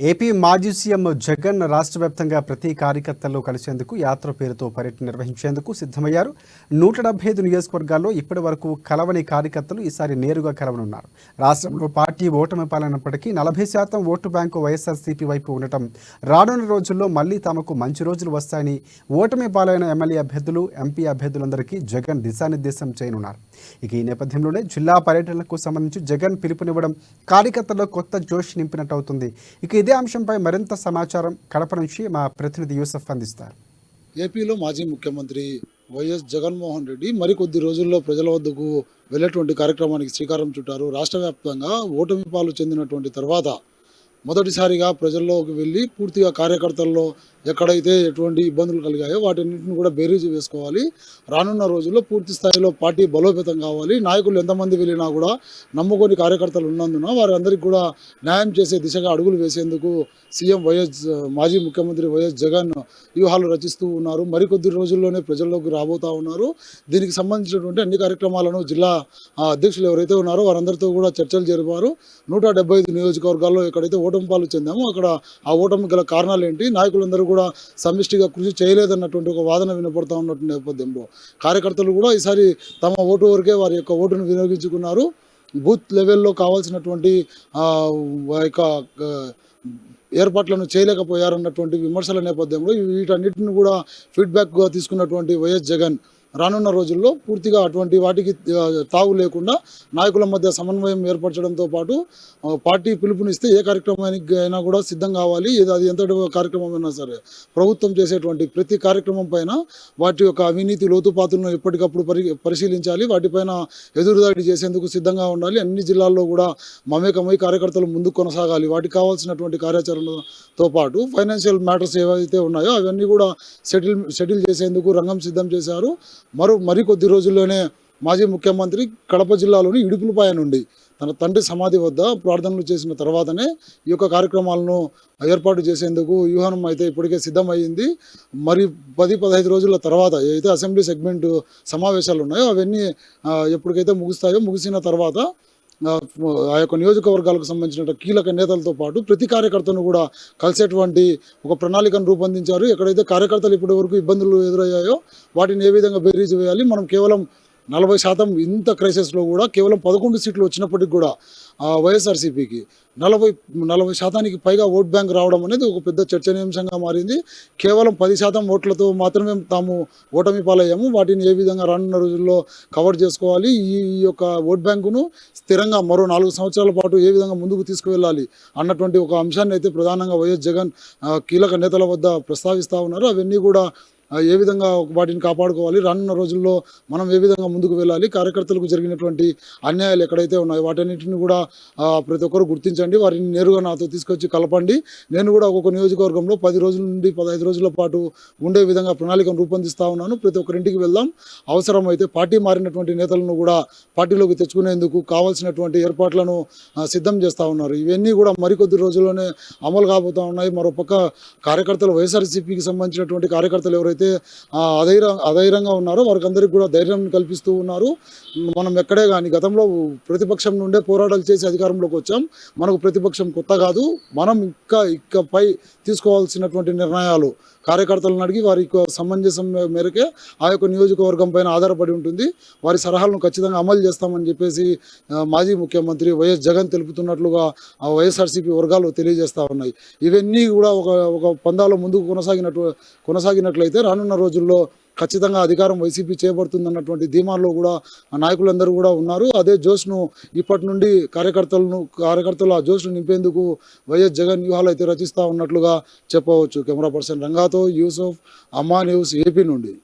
AP మాజీ CM Jagan రాష్ట్ర వ్యాప్తంగా ప్రతి కార్యకర్తల్లో కలిసేందుకు యాత్ర పేరుతో పర్యటన నిర్వహించేందుకు సిద్ధమయ్యారు. 175 నియోజకవర్గాల్లో ఇప్పటి వరకు కలవని కార్యకర్తలు ఈసారి నేరుగా కలవనున్నారు. రాష్ట్రంలో పార్టీ ఓటమి పాలైనప్పటికీ 40% ఓటు బ్యాంకు వైఎస్ఆర్సీపీ వైపు ఉండటం రానున్న రోజుల్లో మళ్లీ తమకు మంచి రోజులు వస్తాయని ఓటమి పాలైన ఎమ్మెల్యే అభ్యర్థులు, ఎంపీ అభ్యర్థులందరికీ జగన్ దిశానిర్దేశం చేయనున్నారు. ఇక ఈ నేపథ్యంలోనే జిల్లా పర్యటనలకు సంబంధించి జగన్ పిలుపునివ్వడం కార్యకర్తల్లో కొత్త జోష్ నింపినట్టు అవుతుంది. ఇక ఇదే అంశంపై మరింత సమాచారం కడప నుంచి మా ప్రతినిధి యూసఫ్ అందిస్తారు. ఏపీలో మాజీ ముఖ్యమంత్రి వైఎస్ జగన్మోహన్ రెడ్డి మరికొద్ది రోజుల్లో ప్రజల వద్దకు వెళ్ళేటువంటి కార్యక్రమానికి శ్రీకారం చుట్టారు. రాష్ట్ర వ్యాప్తంగా ఓటమి పాలు చెందినటువంటి తర్వాత మొదటిసారిగా ప్రజల్లోకి వెళ్ళి పూర్తిగా కార్యకర్తల్లో ఎక్కడైతే ఎటువంటి ఇబ్బందులు కలిగాయో వాటన్నింటిని కూడా బేరీజు వేసుకోవాలి. రానున్న రోజుల్లో పూర్తి స్థాయిలో పార్టీ బలోపేతం కావాలి. నాయకులు ఎంతమంది వెళ్ళినా కూడా నమ్ముకొని కార్యకర్తలు ఉన్నందున వారందరికీ కూడా న్యాయం చేసే దిశగా అడుగులు వేసేందుకు సీఎం మాజీ ముఖ్యమంత్రి వైఎస్ జగన్ వ్యూహాలు రచిస్తూ ఉన్నారు. మరికొద్ది రోజుల్లోనే ప్రజల్లోకి రాబోతూ ఉన్నారు. దీనికి సంబంధించినటువంటి అన్ని కార్యక్రమాలను జిల్లా అధ్యక్షులు ఎవరైతే ఉన్నారో వారందరితో కూడా చర్చలు జరిపారు. 175 నియోజకవర్గాల్లో ఎక్కడైతే ఓటమి పాలు చెందామో అక్కడ ఆ ఓటమి గల కారణాలు ఏంటి, నాయకులందరూ కూడా సమిష్టిగా కృషి చేయలేదన్నటువంటి ఒక వాదన వినపడతా ఉన్నటువంటి నేపథ్యంలో కార్యకర్తలు కూడా ఈసారి తమ ఓటు వరకే వారి యొక్క ఓటును వినియోగించుకున్నారు. బూత్ లెవెల్లో కావాల్సినటువంటి ఏర్పాట్లను చేయలేకపోయారన్నటువంటి విమర్శల నేపథ్యంలో వీటన్నిటిని కూడా ఫీడ్బ్యాక్గా తీసుకున్నటువంటి వైఎస్ జగన్ రానున్న రోజుల్లో పూర్తిగా అటువంటి వాటికి తావు లేకుండా నాయకుల మధ్య సమన్వయం ఏర్పరచడంతో పాటు పార్టీ పిలుపునిస్తే ఏ కార్యక్రమానికి అయినా కూడా సిద్ధం కావాలి. అది ఎంతటి కార్యక్రమం అయినా సరే ప్రభుత్వం చేసేటువంటి ప్రతి కార్యక్రమం పైన వాటి యొక్క అవినీతి లోతుపాతులను ఎప్పటికప్పుడు పరిశీలించాలి. వాటిపైన ఎదురుదాడి చేసేందుకు సిద్ధంగా ఉండాలి. అన్ని జిల్లాల్లో కూడా మమేకమై కార్యకర్తలు ముందుకు కొనసాగాలి. వాటికి కావాల్సినటువంటి కార్యాచరణతో పాటు ఫైనాన్షియల్ మ్యాటర్స్ ఏవైతే ఉన్నాయో అవన్నీ కూడా సెటిల్ చేసేందుకు రంగం సిద్ధం చేశారు. మరికొద్ది రోజుల్లోనే మాజీ ముఖ్యమంత్రి కడప జిల్లాలోని ఇడుపులపాయ నుండి తన తండ్రి సమాధి వద్ద ప్రార్థనలు చేసిన తర్వాతనే ఈ యొక్క కార్యక్రమాలను ఏర్పాటు చేసేందుకు వ్యూహం అయితే ఇప్పటికే సిద్ధమయ్యింది. మరి 10-15 రోజుల తర్వాత ఏదైతే అసెంబ్లీ సెగ్మెంట్ సమావేశాలు ఉన్నాయో అవన్నీ ఎప్పటికైతే ముగిసిన తర్వాత ఆ యొక్క నియోజకవర్గాలకు సంబంధించిన కీలక నేతలతో పాటు ప్రతి కార్యకర్తను కూడా కలిసేటువంటి ఒక ప్రణాళికను రూపొందించారు. ఎక్కడైతే కార్యకర్తలు ఇప్పటి వరకు ఇబ్బందులు ఎదురయ్యాయో వాటిని ఏ విధంగా బేరీజు వేయాలి. మనం కేవలం 40% ఇంత క్రైసిస్లో కూడా కేవలం 11 సీట్లు వచ్చినప్పటికి కూడా వైఎస్ఆర్సీపీకి 40% పైగా ఓట్ బ్యాంక్ రావడం అనేది ఒక పెద్ద చర్చనీయాంశంగా మారింది. కేవలం 10% ఓట్లతో మాత్రమే తాము ఓటమి పాలయ్యాము. వాటిని ఏ విధంగా రానున్న రోజుల్లో కవర్ చేసుకోవాలి, ఈ యొక్క ఓట్ బ్యాంకును స్థిరంగా మరో 4 సంవత్సరాల పాటు ఏ విధంగా ముందుకు తీసుకువెళ్ళాలి అన్నటువంటి ఒక అంశాన్ని అయితే ప్రధానంగా వైఎస్ జగన్ కీలక నేతల వద్ద ప్రస్తావిస్తూ ఉన్నారు. అవన్నీ కూడా ఏ విధంగా వాటిని కాపాడుకోవాలి, రానున్న రోజుల్లో మనం ఏ విధంగా ముందుకు వెళ్ళాలి, కార్యకర్తలకు జరిగినటువంటి అన్యాయాలు ఎక్కడైతే ఉన్నాయో వాటన్నిటిని కూడా ప్రతి ఒక్కరు గుర్తించండి, వారిని నేరుగా నాతో తీసుకొచ్చి కలపండి. నేను కూడా ఒక్కొక్క నియోజకవర్గంలో 10 రోజుల నుండి 15 రోజుల పాటు ఉండే విధంగా ప్రణాళికను రూపొందిస్తూ ఉన్నాను. ప్రతి ఒక్కరింటికి వెళ్దాం. అవసరమైతే పార్టీ మారినటువంటి నేతలను కూడా పార్టీలోకి తెచ్చుకునేందుకు కావాల్సినటువంటి ఏర్పాట్లను సిద్ధం చేస్తూ ఉన్నారు. ఇవన్నీ కూడా మరికొద్ది రోజుల్లోనే అమలు కాబోతూ ఉన్నాయి. మరోపక్క కార్యకర్తలు వైఎస్ఆర్సీపీకి సంబంధించినటువంటి కార్యకర్తలు ఎవరైతే అధైర్యంగా ఉన్నారో వారికందరికీ కూడా ధైర్యం కల్పిస్తూ ఉన్నారు. మనం ఎక్కడే కానీ గతంలో ప్రతిపక్షం నుండే పోరాటాలు చేసి అధికారంలోకి వచ్చాం. మనకు ప్రతిపక్షం కొత్త కాదు. మనం ఇకపై తీసుకోవాల్సినటువంటి నిర్ణయాలు కార్యకర్తలను అడిగి వారి సమంజసం మేరకే ఆ యొక్క నియోజకవర్గం పైన ఆధారపడి ఉంటుంది. వారి సలహాలను ఖచ్చితంగా అమలు చేస్తామని చెప్పేసి మాజీ ముఖ్యమంత్రి వైఎస్ జగన్ తెలుపుతున్నట్లుగా వైఎస్ఆర్సీపీ వర్గాలు తెలియజేస్తూ ఉన్నాయి. ఇవన్నీ కూడా ఒక పందాలో ముందుకు కొనసాగినట్లయితే రానున్న రోజుల్లో ఖచ్చితంగా అధికారం వైసీపీ చేయబడుతుందన్నటువంటి ధీమాల్లో కూడా నాయకులందరూ కూడా ఉన్నారు. అదే జోష్ను ఇప్పటి నుండి కార్యకర్తలు ఆ జోష్ను నింపేందుకు వైఎస్ జగన్ వ్యూహాలు అయితే రచిస్తూ ఉన్నట్లుగా చెప్పవచ్చు. కెమెరా పర్సన్ రంగాతో యూసఫ్, అమ్మా న్యూస్, ఏపీ నుండి.